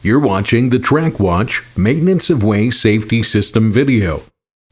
You're watching the TrackWatch Maintenance of Way Safety System video.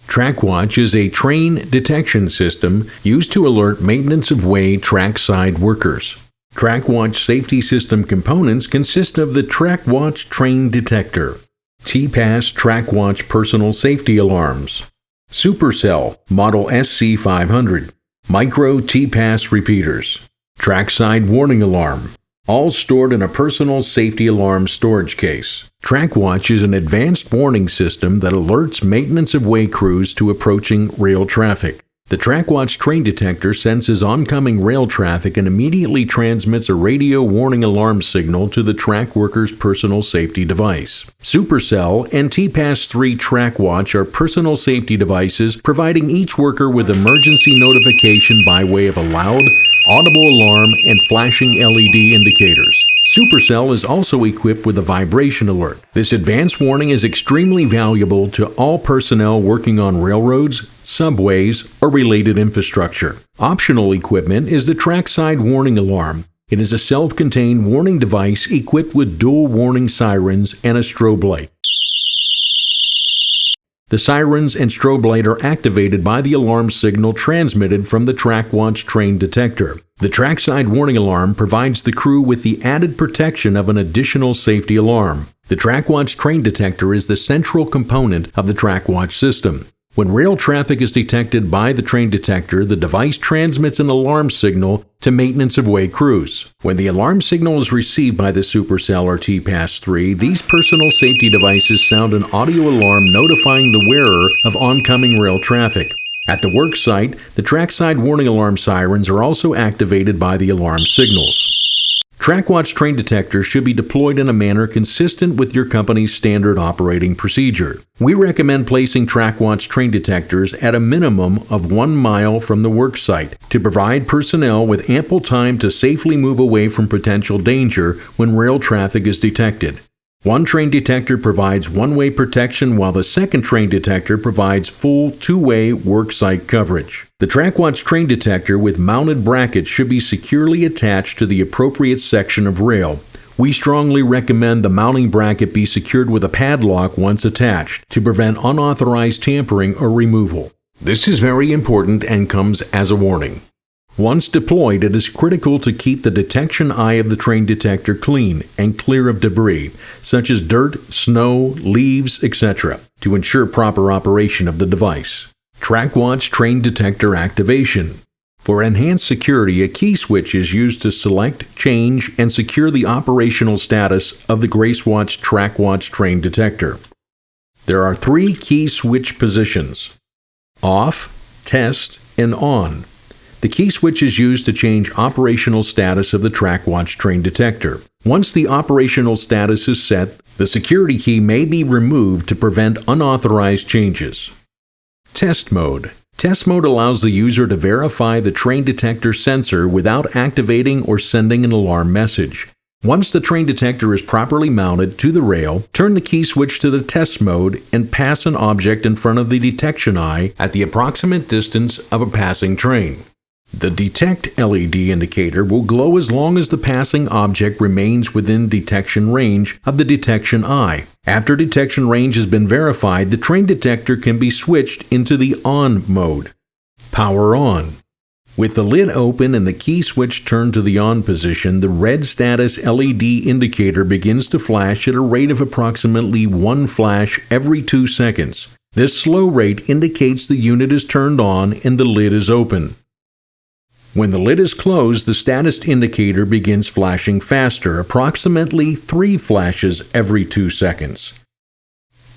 TrackWatch is a train detection system used to alert maintenance of way trackside workers. TrackWatch safety system components consist of the TrackWatch Train Detector, TPASS TrackWatch Personal Safety Alarms, SuperCELL Model SC500, Micro TPASS Repeaters, Trackside Warning Alarm, all stored in a personal safety alarm storage case. TrackWatch is an advanced warning system that alerts maintenance of way crews to approaching rail traffic. The TrackWatch Train Detector senses oncoming rail traffic and immediately transmits a radio warning alarm signal to the track worker's personal safety device. SuperCELL and TPASS-3 TrackWatch are personal safety devices providing each worker with emergency notification by way of a loud, audible alarm and flashing LED indicators. SuperCELL is also equipped with a vibration alert. This advanced warning is extremely valuable to all personnel working on railroads, subways, or related infrastructure. Optional equipment is the trackside warning alarm. It is a self-contained warning device equipped with dual warning sirens and a strobe light. The sirens and strobe light are activated by the alarm signal transmitted from the TrackWatch Train Detector. The trackside warning alarm provides the crew with the added protection of an additional safety alarm. The TrackWatch Train Detector is the central component of the TrackWatch system. When rail traffic is detected by the train detector, the device transmits an alarm signal to maintenance of way crews. When the alarm signal is received by the SuperCELL or TPASS-3, these personal safety devices sound an audio alarm notifying the wearer of oncoming rail traffic. At the work site, the trackside warning alarm sirens are also activated by the alarm signals. TrackWatch Train Detector should be deployed in a manner consistent with your company's standard operating procedure. We recommend placing TrackWatch Train Detectors at a minimum of 1 mile from the work site to provide personnel with ample time to safely move away from potential danger when rail traffic is detected. One train detector provides one-way protection while the second train detector provides full two-way worksite coverage. The TrackWatch Train Detector with mounted brackets should be securely attached to the appropriate section of rail. We strongly recommend the mounting bracket be secured with a padlock once attached to prevent unauthorized tampering or removal. This is very important and comes as a warning. Once deployed, it is critical to keep the detection eye of the train detector clean and clear of debris, such as dirt, snow, leaves, etc., to ensure proper operation of the device. TrackWatch Train Detector Activation. For enhanced security, a key switch is used to select, change, and secure the operational status of the GraceWatch TrackWatch Train Detector. There are 3 key switch positions: off, test, and on. The key switch is used to change operational status of the TrackWatch Train Detector. Once the operational status is set, the security key may be removed to prevent unauthorized changes. Test mode. Test mode allows the user to verify the train detector sensor without activating or sending an alarm message. Once the train detector is properly mounted to the rail, turn the key switch to the test mode and pass an object in front of the detection eye at the approximate distance of a passing train. The Detect LED indicator will glow as long as the passing object remains within detection range of the detection eye. After detection range has been verified, the train detector can be switched into the on mode. Power on. With the lid open and the key switch turned to the on position, the red status LED indicator begins to flash at a rate of approximately 1 flash every 2 seconds. This slow rate indicates the unit is turned on and the lid is open. When the lid is closed, the status indicator begins flashing faster, approximately 3 flashes every 2 seconds.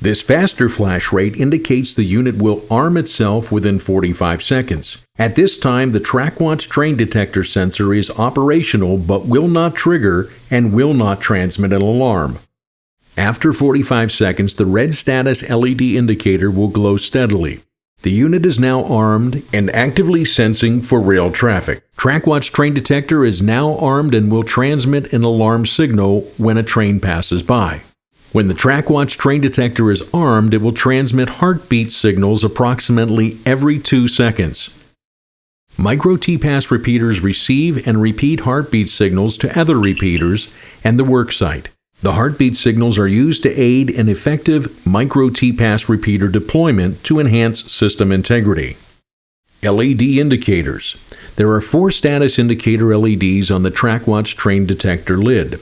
This faster flash rate indicates the unit will arm itself within 45 seconds. At this time, the TrackWatch Train Detector sensor is operational but will not trigger and will not transmit an alarm. After 45 seconds, the red status LED indicator will glow steadily. The unit is now armed and actively sensing for rail traffic. TrackWatch Train Detector is now armed and will transmit an alarm signal when a train passes by. When the TrackWatch Train Detector is armed, it will transmit heartbeat signals approximately every 2 seconds. Micro TPASS repeaters receive and repeat heartbeat signals to other repeaters and the worksite. The heartbeat signals are used to aid an effective micro TPASS repeater deployment to enhance system integrity. LED indicators. There are 4 status indicator LEDs on the TrackWatch train detector lid.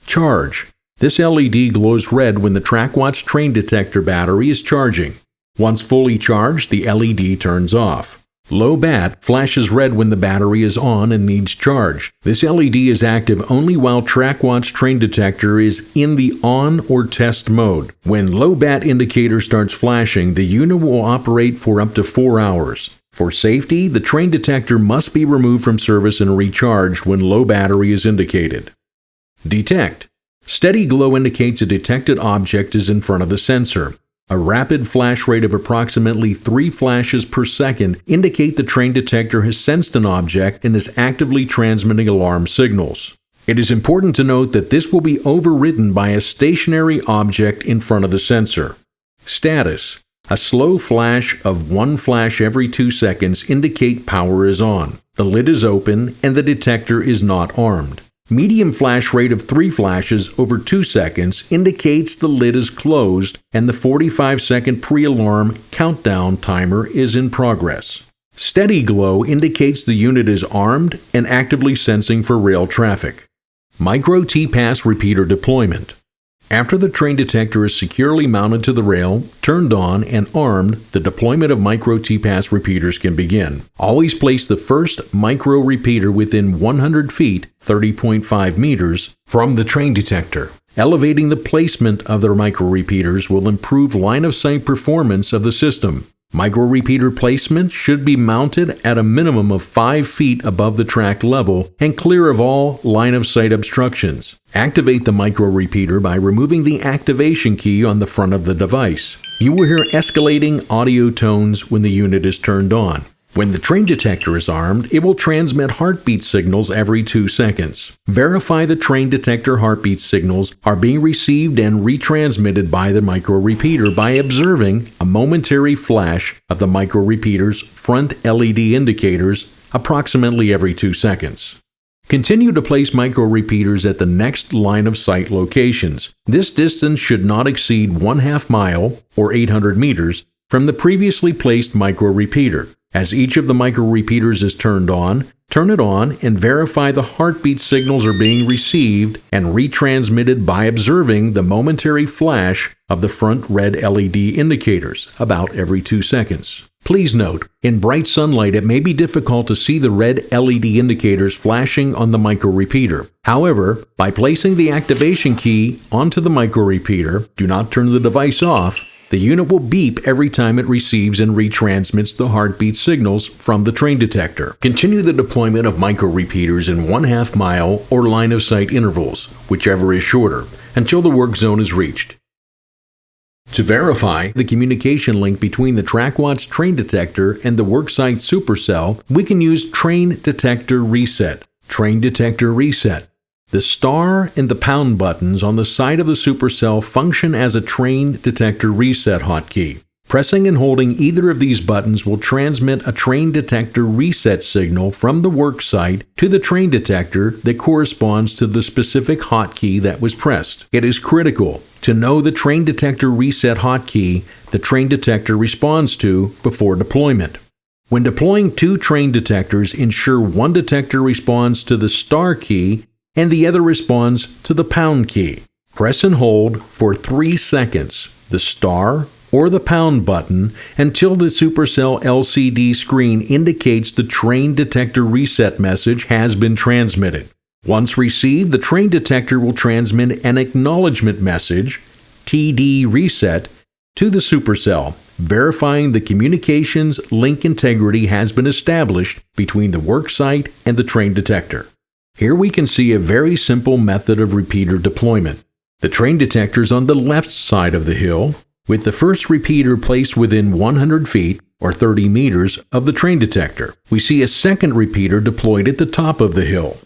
Charge. This LED glows red when the TrackWatch train detector battery is charging. Once fully charged, the LED turns off. Low bat flashes red when the battery is on and needs charge. This LED is active only while TrackWatch train detector is in the on or test mode. When low bat indicator starts flashing, the unit will operate for up to 4 hours. For safety, the train detector must be removed from service and recharged when low battery is indicated. Detect. Steady glow indicates a detected object is in front of the sensor. A rapid flash rate of approximately 3 flashes per second indicate the train detector has sensed an object and is actively transmitting alarm signals. It is important to note that this will be overridden by a stationary object in front of the sensor. Status. A slow flash of 1 flash every 2 seconds indicate power is on. The lid is open and the detector is not armed. Medium flash rate of 3 flashes over 2 seconds indicates the lid is closed and the 45-second pre-alarm countdown timer is in progress. Steady glow indicates the unit is armed and actively sensing for rail traffic. Micro TPASS repeater deployment. After the train detector is securely mounted to the rail, turned on, and armed, the deployment of micro TPASS repeaters can begin. Always place the first micro repeater within 100 feet, 30.5 meters, from the train detector. Elevating the placement of the micro repeaters will improve line-of-sight performance of the system. Micro repeater placement should be mounted at a minimum of 5 feet above the track level and clear of all line-of-sight obstructions. Activate the micro repeater by removing the activation key on the front of the device. You will hear escalating audio tones when the unit is turned on. When the train detector is armed, it will transmit heartbeat signals every 2 seconds. Verify the train detector heartbeat signals are being received and retransmitted by the micro repeater by observing a momentary flash of the micro repeater's front LED indicators approximately every 2 seconds. Continue to place micro repeaters at the next line of sight locations. This distance should not exceed 1/2 mile or 800 meters from the previously placed micro repeater. As each of the micro repeaters is turned on, turn it on and verify the heartbeat signals are being received and retransmitted by observing the momentary flash of the front red LED indicators about every 2 seconds. Please note, in bright sunlight it may be difficult to see the red LED indicators flashing on the micro repeater. However, by placing the activation key onto the micro repeater, do not turn the device off. The unit will beep every time it receives and retransmits the heartbeat signals from the train detector. Continue the deployment of micro repeaters in 1/2 mile or line of sight intervals, whichever is shorter, until the work zone is reached. To verify the communication link between the TrackWatch train detector and the worksite SuperCELL, we can use Train Detector Reset. Train Detector Reset. The star and the pound buttons on the side of the SuperCELL function as a train detector reset hotkey. Pressing and holding either of these buttons will transmit a train detector reset signal from the worksite to the train detector that corresponds to the specific hotkey that was pressed. It is critical to know the train detector reset hotkey the train detector responds to before deployment. When deploying 2 train detectors, ensure one detector responds to the star key and the other responds to the pound key. Press and hold for 3 seconds the star or the pound button until the SuperCELL LCD screen indicates the train detector reset message has been transmitted. Once received, the train detector will transmit an acknowledgement message, TD reset, to the SuperCELL, verifying the communications link integrity has been established between the worksite and the train detector. Here we can see a very simple method of repeater deployment. The train detector is on the left side of the hill, with the first repeater placed within 100 feet or 30 meters of the train detector. We see a second repeater deployed at the top of the hill,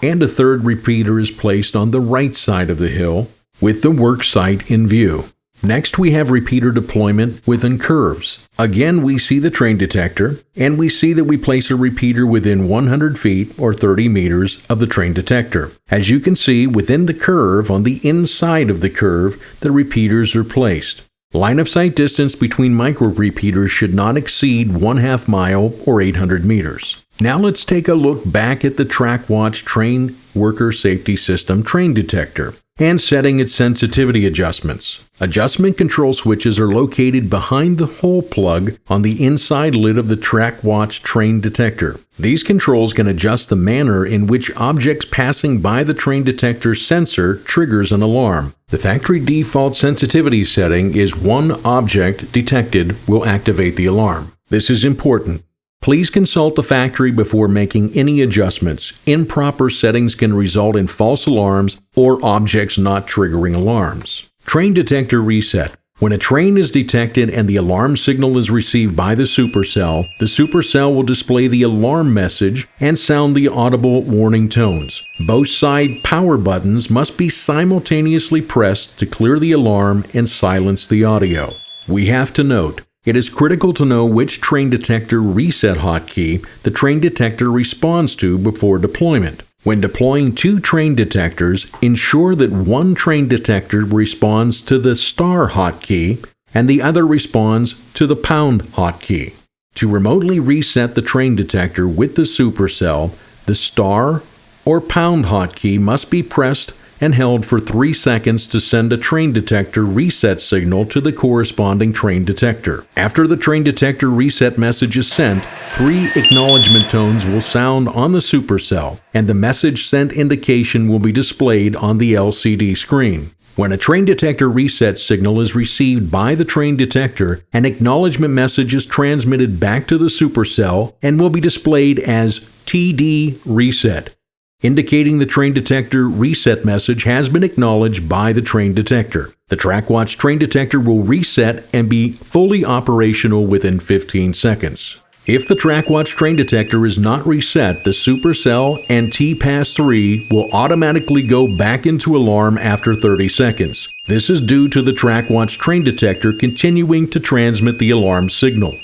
and a third repeater is placed on the right side of the hill with the worksite in view. Next, we have repeater deployment within curves. Again, we see the train detector, and we see that we place a repeater within 100 feet or 30 meters of the train detector. As you can see, within the curve, on the inside of the curve, the repeaters are placed. Line of sight distance between micro repeaters should not exceed 1/2 mile or 800 meters. Now let's take a look back at the TrackWatch Train Worker Safety System train detector and setting its sensitivity adjustments. Adjustment control switches are located behind the hole plug on the inside lid of the TrackWatch train detector. These controls can adjust the manner in which objects passing by the train detector sensor triggers an alarm. The factory default sensitivity setting is one object detected will activate the alarm. This is important. Please consult the factory before making any adjustments. Improper settings can result in false alarms or objects not triggering alarms. Train detector reset. When a train is detected and the alarm signal is received by the SuperCELL will display the alarm message and sound the audible warning tones. Both side power buttons must be simultaneously pressed to clear the alarm and silence the audio. We have to note, it is critical to know which train detector reset hotkey the train detector responds to before deployment. When deploying two train detectors, ensure that one train detector responds to the star hotkey and the other responds to the pound hotkey. To remotely reset the train detector with the SuperCELL, the star or pound hotkey must be pressed and held for 3 seconds to send a train detector reset signal to the corresponding train detector. After the train detector reset message is sent, 3 acknowledgement tones will sound on the SuperCELL, and the message sent indication will be displayed on the LCD screen. When a train detector reset signal is received by the train detector, an acknowledgement message is transmitted back to the SuperCELL and will be displayed as TD Reset, indicating the train detector reset message has been acknowledged by the train detector. The TrackWatch train detector will reset and be fully operational within 15 seconds. If the TrackWatch train detector is not reset, the SuperCELL and TPASS-3 will automatically go back into alarm after 30 seconds. This is due to the TrackWatch train detector continuing to transmit the alarm signal.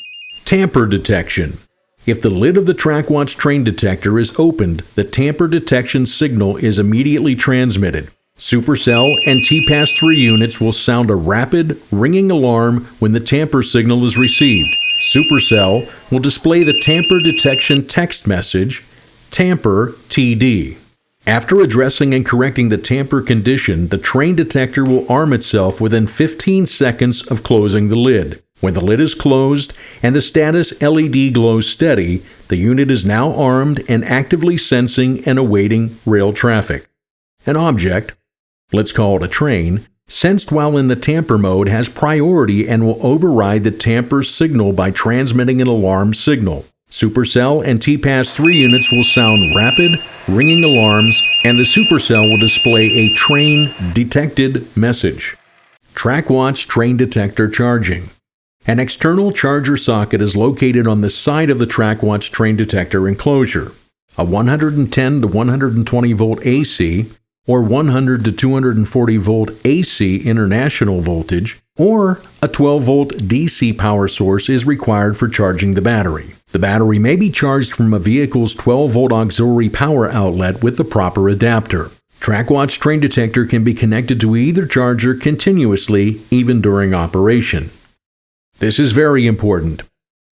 Tamper detection. If the lid of the TrackWatch train detector is opened, the tamper detection signal is immediately transmitted. SuperCELL and TPASS-3 units will sound a rapid, ringing alarm when the tamper signal is received. SuperCELL will display the tamper detection text message, Tamper TD. After addressing and correcting the tamper condition, the train detector will arm itself within 15 seconds of closing the lid. When the lid is closed and the status LED glows steady, the unit is now armed and actively sensing and awaiting rail traffic. An object, let's call it a train, sensed while in the tamper mode has priority and will override the tamper signal by transmitting an alarm signal. SuperCELL and TPASS-3 units will sound rapid, ringing alarms, and the SuperCELL will display a train detected message. TrackWatch train detector charging. An external charger socket is located on the side of the TrackWatch train detector enclosure. A 110 to 120 volt AC or 100 to 240 volt AC international voltage or a 12 volt DC power source is required for charging the battery. The battery may be charged from a vehicle's 12 volt auxiliary power outlet with the proper adapter. TrackWatch train detector can be connected to either charger continuously even during operation. This is very important.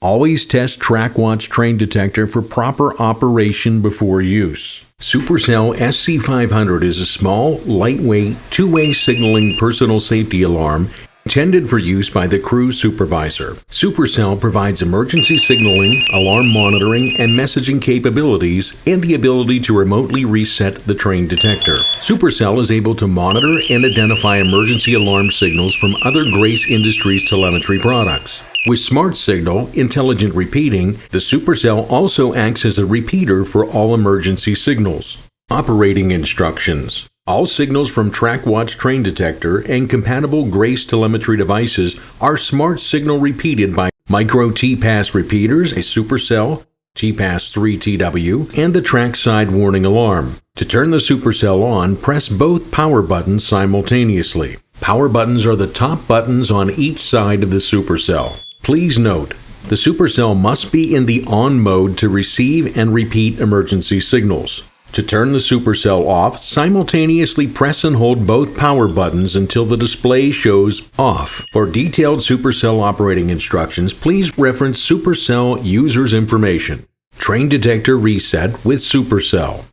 Always test TrackWatch train detector for proper operation before use. SuperCELL SC500 is a small, lightweight, two-way signaling personal safety alarm intended for use by the crew supervisor. SuperCELL provides emergency signaling, alarm monitoring, and messaging capabilities, and the ability to remotely reset the train detector. SuperCELL is able to monitor and identify emergency alarm signals from other Grace Industries telemetry products. With Smart Signal, intelligent repeating, the SuperCELL also acts as a repeater for all emergency signals. Operating instructions. All signals from TrackWatch train detector and compatible Grace telemetry devices are Smart Signal repeated by micro TPASS repeaters, a SuperCELL, TPASS-3TW, and the trackside warning alarm. To turn the SuperCELL on, press both power buttons simultaneously. Power buttons are the top buttons on each side of the SuperCELL. Please note, the SuperCELL must be in the on mode to receive and repeat emergency signals. To turn the SuperCELL off, simultaneously press and hold both power buttons until the display shows off. For detailed SuperCELL operating instructions, please reference SuperCELL User's Information. Train Detector Reset with SuperCELL.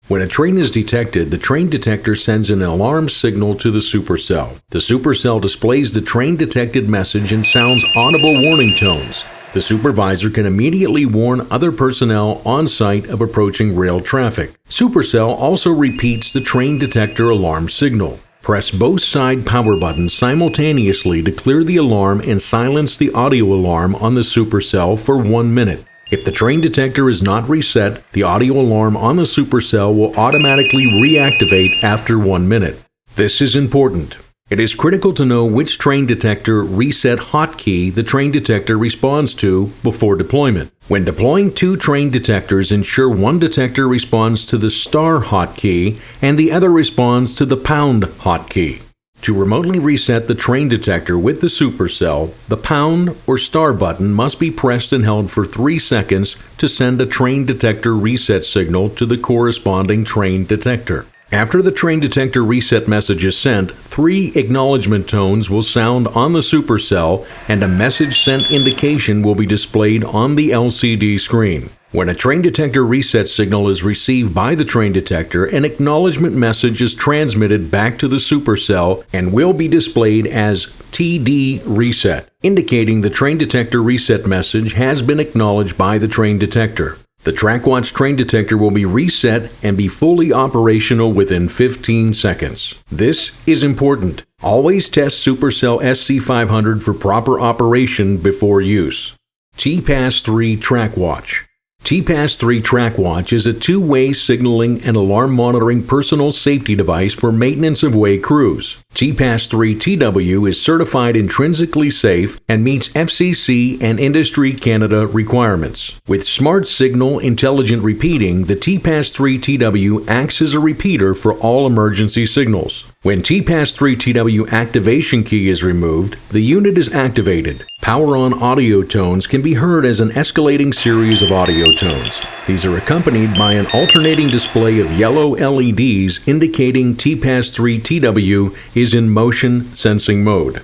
When a train is detected, the train detector sends an alarm signal to the SuperCELL. The SuperCELL displays the train detected message and sounds audible warning tones. The supervisor can immediately warn other personnel on site of approaching rail traffic. SuperCELL also repeats the train detector alarm signal. Press both side power buttons simultaneously to clear the alarm and silence the audio alarm on the SuperCELL for 1 minute. If the train detector is not reset, the audio alarm on the SuperCELL will automatically reactivate after 1 minute. This is important. It is critical to know which train detector reset hotkey the train detector responds to before deployment. When deploying 2 train detectors, ensure one detector responds to the star hotkey and the other responds to the pound hotkey. To remotely reset the train detector with the SuperCELL, the pound or star button must be pressed and held for 3 seconds to send a train detector reset signal to the corresponding train detector. After the train detector reset message is sent, 3 acknowledgement tones will sound on the SuperCELL and a message sent indication will be displayed on the LCD screen. When a train detector reset signal is received by the train detector, an acknowledgement message is transmitted back to the SuperCELL and will be displayed as TD Reset, indicating the train detector reset message has been acknowledged by the train detector. The TrackWatch train detector will be reset and be fully operational within 15 seconds. This is important. Always test SuperCELL SC500 for proper operation before use. TPASS 3 TrackWatch. TPASS 3 TrackWatch is a two-way signaling and alarm monitoring personal safety device for maintenance of way crews. TPASS 3 TW is certified intrinsically safe and meets FCC and Industry Canada requirements. With Smart Signal Intelligent Repeating, the TPASS 3 TW acts as a repeater for all emergency signals. When TPASS 3 TW activation key is removed, the unit is activated. Power-on audio tones can be heard as an escalating series of audio tones. These are accompanied by an alternating display of yellow LEDs indicating TPASS 3 TW is in motion sensing mode.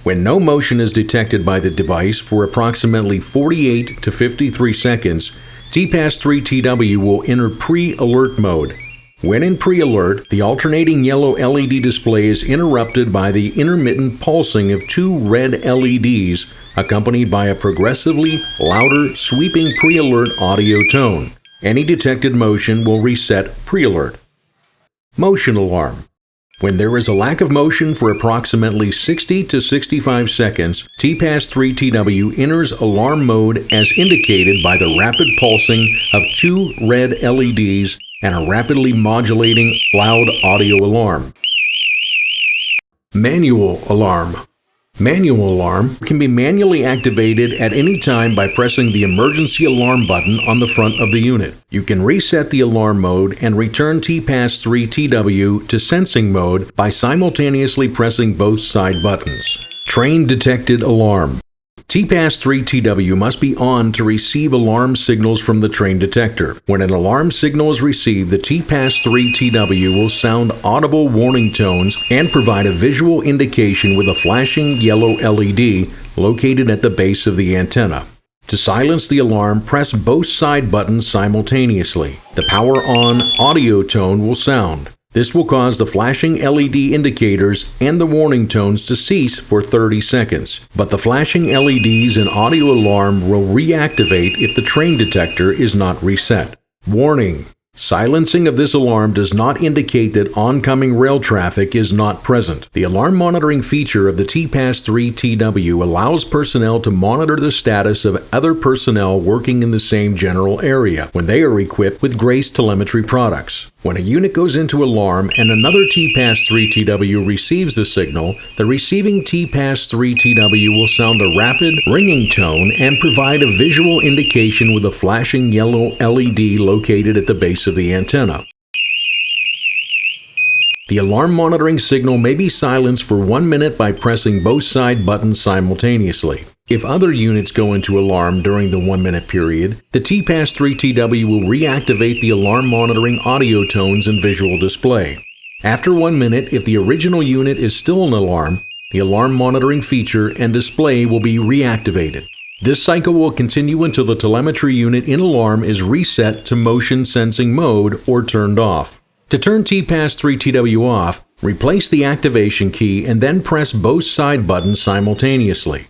When no motion is detected by the device for approximately 48 to 53 seconds, TPASS 3 TW will enter pre-alert mode. When in pre-alert, the alternating yellow LED display is interrupted by the intermittent pulsing of 2 red LEDs, accompanied by a progressively louder, sweeping pre-alert audio tone. Any detected motion will reset pre-alert. Motion alarm. When there is a lack of motion for approximately 60 to 65 seconds, TPASS 3 TW enters alarm mode as indicated by the rapid pulsing of 2 red LEDs and a rapidly modulating loud audio alarm. Manual alarm. Manual alarm can be manually activated at any time by pressing the emergency alarm button on the front of the unit. You can reset the alarm mode and return TPASS 3 TW to sensing mode by simultaneously pressing both side buttons. Train detected alarm. TPASS 3 TW must be on to receive alarm signals from the train detector. When an alarm signal is received, the TPASS 3 TW will sound audible warning tones and provide a visual indication with a flashing yellow LED located at the base of the antenna. To silence the alarm, press both side buttons simultaneously. The power on audio tone will sound. This will cause the flashing LED indicators and the warning tones to cease for 30 seconds. But the flashing LEDs and audio alarm will reactivate if the train detector is not reset. Warning: silencing of this alarm does not indicate that oncoming rail traffic is not present. The alarm monitoring feature of the TPASS 3 TW allows personnel to monitor the status of other personnel working in the same general area when they are equipped with Grace telemetry products. When a unit goes into alarm and another TPASS 3 TW receives the signal, the receiving TPASS 3 TW will sound a rapid, ringing tone and provide a visual indication with a flashing yellow LED located at the base of the antenna. The alarm monitoring signal may be silenced for 1 minute by pressing both side buttons simultaneously. If other units go into alarm during the 1 minute period, the TPASS-3TW will reactivate the alarm monitoring audio tones and visual display. After 1 minute, if the original unit is still in alarm, the alarm monitoring feature and display will be reactivated. This cycle will continue until the telemetry unit in alarm is reset to motion sensing mode or turned off. To turn TPASS-3TW off, replace the activation key and then press both side buttons simultaneously.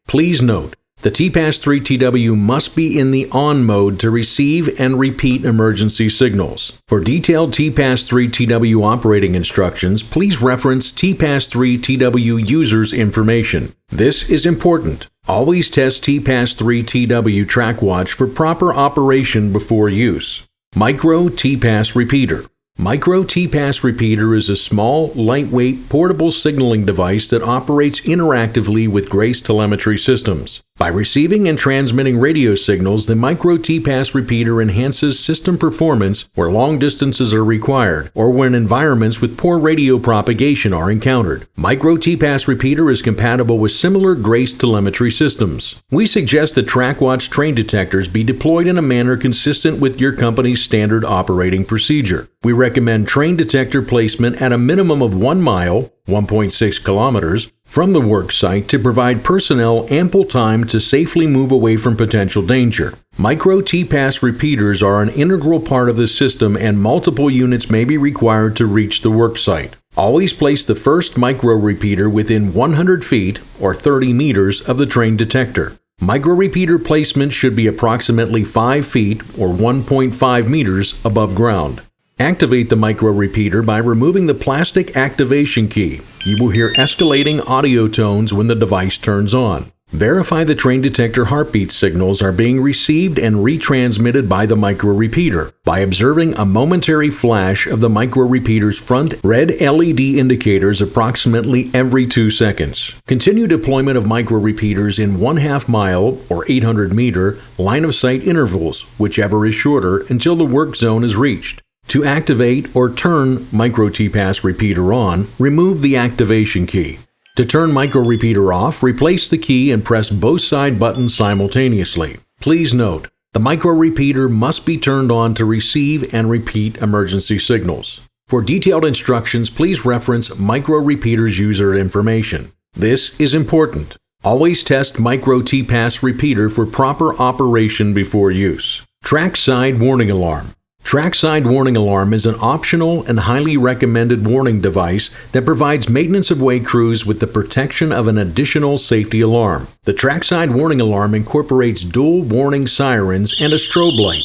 Please note, the TPASS-3TW must be in the on mode to receive and repeat emergency signals. For detailed TPASS-3TW operating instructions, please reference TPASS-3TW user's information. This is important. Always test TPASS-3TW TrackWatch for proper operation before use. Micro TPASS Repeater. Micro TPASS Repeater is a small, lightweight, portable signaling device that operates interactively with Grace telemetry systems. By receiving and transmitting radio signals, the Micro TPASS Repeater enhances system performance where long distances are required or when environments with poor radio propagation are encountered. Micro TPASS Repeater is compatible with similar Grace telemetry systems. We suggest that TrackWatch train detectors be deployed in a manner consistent with your company's standard operating procedure. We recommend train detector placement at a minimum of 1 mile, 1.6 kilometers, from the work site to provide personnel ample time to safely move away from potential danger. Micro TPASS repeaters are an integral part of the system and multiple units may be required to reach the work site. Always place the first micro repeater within 100 feet or 30 meters of the train detector. Micro repeater placement should be approximately 5 feet or 1.5 meters above ground. Activate the micro repeater by removing the plastic activation key. You will hear escalating audio tones when the device turns on. Verify the train detector heartbeat signals are being received and retransmitted by the micro repeater by observing a momentary flash of the micro repeater's front red LED indicators approximately every 2 seconds. Continue deployment of micro repeaters in 1/2 mile or 800 meter line of sight intervals, whichever is shorter, until the work zone is reached. To activate or turn Micro TPASS repeater on, remove the activation key. To turn Micro repeater off, replace the key and press both side buttons simultaneously. Please note, the Micro repeater must be turned on to receive and repeat emergency signals. For detailed instructions, please reference Micro repeater's user information. This is important. Always test Micro TPASS repeater for proper operation before use. Trackside warning alarm. Trackside warning alarm is an optional and highly recommended warning device that provides maintenance of way crews with the protection of an additional safety alarm. The trackside warning alarm incorporates dual warning sirens and a strobe light.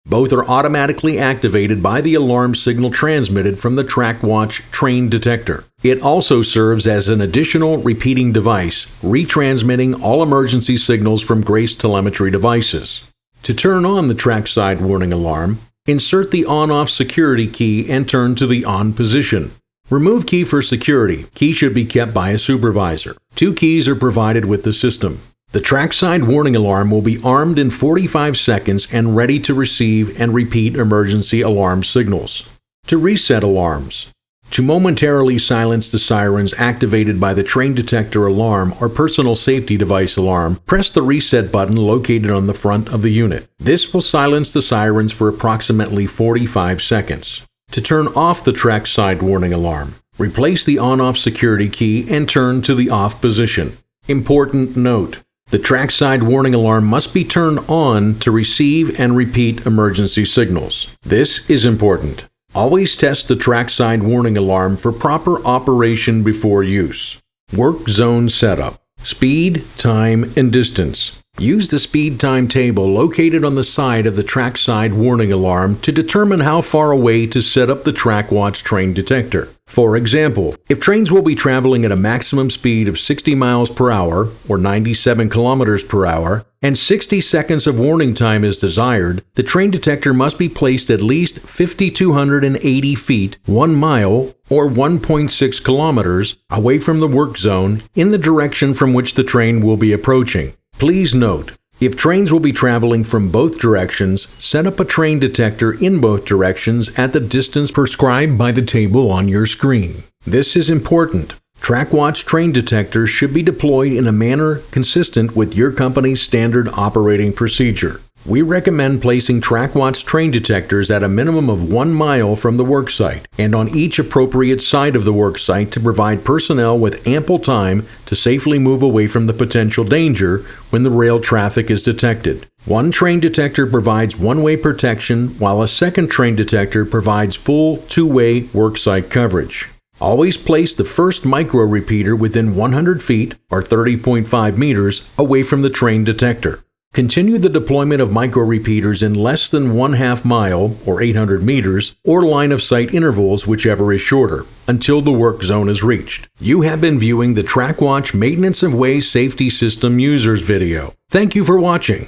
Both are automatically activated by the alarm signal transmitted from the TrackWatch train detector. It also serves as an additional repeating device, retransmitting all emergency signals from Grace telemetry devices. To turn on the trackside warning alarm, insert the on-off security key and turn to the on position. Remove key for security. Key should be kept by a supervisor. 2 keys are provided with the system. The trackside warning alarm will be armed in 45 seconds and ready to receive and repeat emergency alarm signals. To reset alarms. To momentarily silence the sirens activated by the train detector alarm or personal safety device alarm, press the reset button located on the front of the unit. This will silence the sirens for approximately 45 seconds. To turn off the trackside warning alarm, replace the on-off security key and turn to the off position. Important note: the trackside warning alarm must be turned on to receive and repeat emergency signals. This is important. Always test the trackside warning alarm for proper operation before use. Work zone setup. Speed, time, and distance. Use the speed time table located on the side of the trackside warning alarm to determine how far away to set up the TrackWatch train detector. For example, if trains will be traveling at a maximum speed of 60 miles per hour or 97 kilometers per hour and 60 seconds of warning time is desired, the train detector must be placed at least 5,280 feet, 1 mile, or 1.6 kilometers away from the work zone in the direction from which the train will be approaching. Please note, If trains will be traveling from both directions, set up a train detector in both directions at the distance prescribed by the table on your screen. This is important. TrackWatch train detectors should be deployed in a manner consistent with your company's standard operating procedure. We recommend placing TrackWatch train detectors at a minimum of 1 mile from the worksite and on each appropriate side of the worksite to provide personnel with ample time to safely move away from the potential danger when the rail traffic is detected. One train detector provides one-way protection, while a second train detector provides full two-way worksite coverage. Always place the first micro repeater within 100 feet, or 30.5 meters, away from the train detector. Continue the deployment of micro repeaters in less than 1/2 mile, or 800 meters, or line of sight intervals, whichever is shorter, until the work zone is reached. You have been viewing the TrackWatch Maintenance of Way Safety System Users video. Thank you for watching.